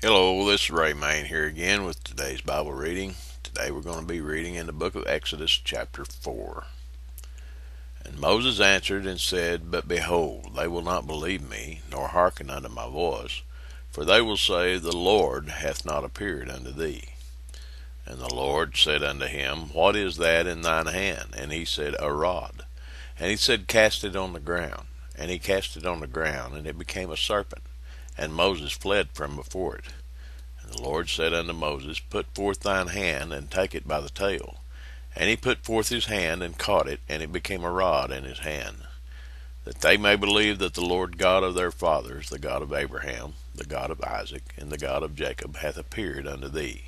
Hello, this is Ray Main here again with today's Bible reading. Today we're going to be reading in the book of Exodus chapter 4. And Moses answered and said, But behold, they will not believe me, nor hearken unto my voice, for they will say, The Lord hath not appeared unto thee. And the Lord said unto him, What is that in thine hand? And he said, A rod. And he said, Cast it on the ground. And he cast it on the ground, and it became a serpent. And Moses fled from before it. And the Lord said unto Moses, Put forth thine hand, and take it by the tail. And he put forth his hand, and caught it, and it became a rod in his hand, that they may believe that the Lord God of their fathers, the God of Abraham, the God of Isaac, and the God of Jacob, hath appeared unto thee.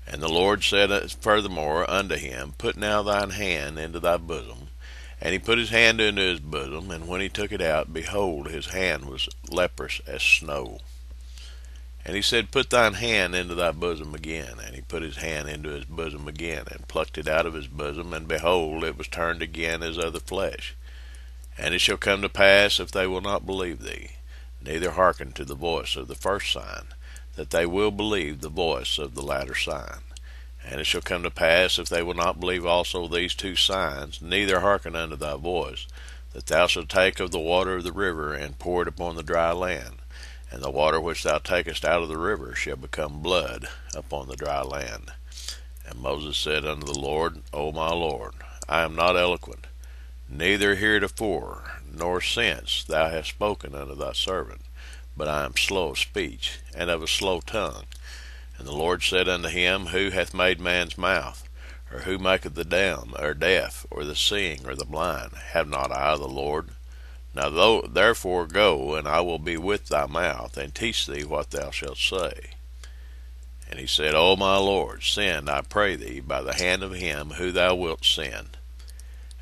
And the Lord said furthermore unto him, Put now thine hand into thy bosom. And he put his hand into his bosom, and when he took it out, behold, his hand was leprous as snow. And he said, Put thine hand into thy bosom again. And he put his hand into his bosom again, and plucked it out of his bosom, and behold, it was turned again as other flesh. And it shall come to pass, if they will not believe thee, neither hearken to the voice of the first sign, that they will believe the voice of the latter sign. And it shall come to pass, if they will not believe also these two signs, neither hearken unto thy voice, that thou shalt take of the water of the river, and pour it upon the dry land. And the water which thou takest out of the river shall become blood upon the dry land. And Moses said unto the Lord, O my Lord, I am not eloquent, neither heretofore, nor since thou hast spoken unto thy servant, but I am slow of speech, and of a slow tongue. And the Lord said unto him, Who hath made man's mouth? Or who maketh the dumb, or deaf, or the seeing, or the blind? Have not I the Lord? Now therefore go, and I will be with thy mouth, and teach thee what thou shalt say. And he said, O my Lord, send, I pray thee, by the hand of him who thou wilt send.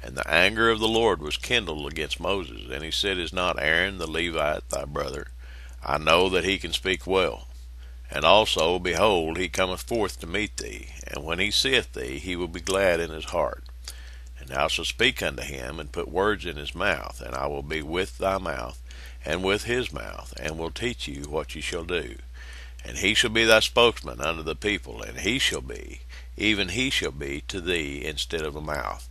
And the anger of the Lord was kindled against Moses, and he said, Is not Aaron the Levite thy brother? I know that he can speak well. And also, behold, he cometh forth to meet thee, and when he seeth thee, he will be glad in his heart. And thou shalt speak unto him, and put words in his mouth, and I will be with thy mouth, and with his mouth, and will teach you what ye shall do. And he shall be thy spokesman unto the people, and he shall be, even he shall be to thee instead of a mouth,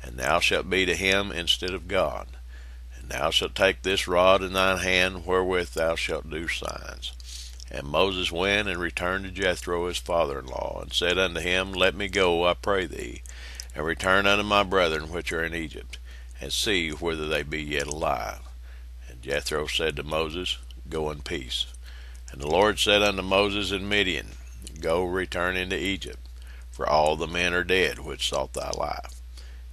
and thou shalt be to him instead of God. And thou shalt take this rod in thine hand, wherewith thou shalt do signs. And Moses went and returned to Jethro his father-in-law, and said unto him, Let me go, I pray thee, and return unto my brethren which are in Egypt, and see whether they be yet alive. And Jethro said to Moses, Go in peace. And the Lord said unto Moses in Midian, Go, return into Egypt, for all the men are dead which sought thy life.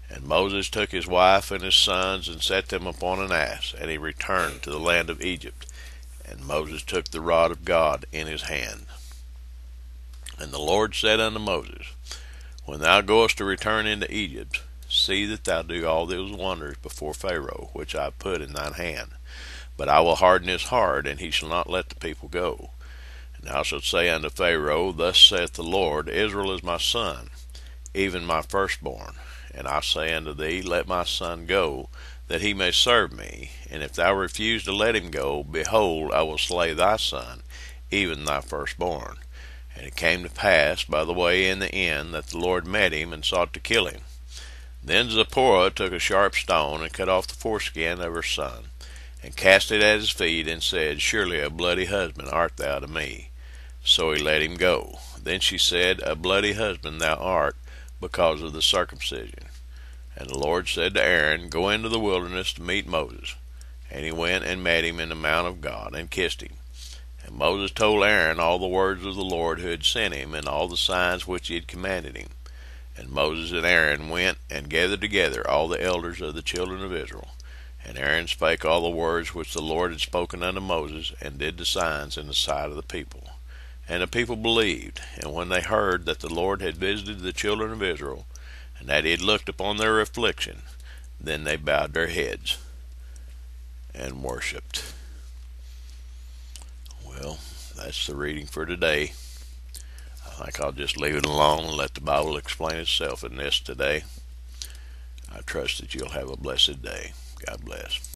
And Moses took his wife and his sons, and set them upon an ass, and he returned to the land of Egypt. And Moses took the rod of God in his hand. And the Lord said unto Moses, When thou goest to return into Egypt, see that thou do all those wonders before Pharaoh, which I have put in thine hand. But I will harden his heart, and he shall not let the people go. And thou shalt say unto Pharaoh, Thus saith the Lord, Israel is my son, even my firstborn. And I say unto thee, Let my son go, that he may serve me. And if thou refuse to let him go, behold, I will slay thy son, even thy firstborn. And it came to pass by the way in the end, that the Lord met him, and sought to kill him. Then Zipporah took a sharp stone, and cut off the foreskin of her son, and cast it at his feet, and said, Surely a bloody husband art thou to me. So he let him go. Then she said, A bloody husband thou art, because of the circumcision. And the Lord said to Aaron, Go into the wilderness to meet Moses. And he went and met him in the mount of God, and kissed him. And Moses told Aaron all the words of the Lord who had sent him, and all the signs which he had commanded him. And Moses and Aaron went and gathered together all the elders of the children of Israel. And Aaron spake all the words which the Lord had spoken unto Moses, and did the signs in the sight of the people. And the people believed, and when they heard that the Lord had visited the children of Israel, and that he had looked upon their affliction, then they bowed their heads and worshipped. Well, that's the reading for today. I think I'll just leave it alone and let the Bible explain itself in this today. I trust that you'll have a blessed day. God bless.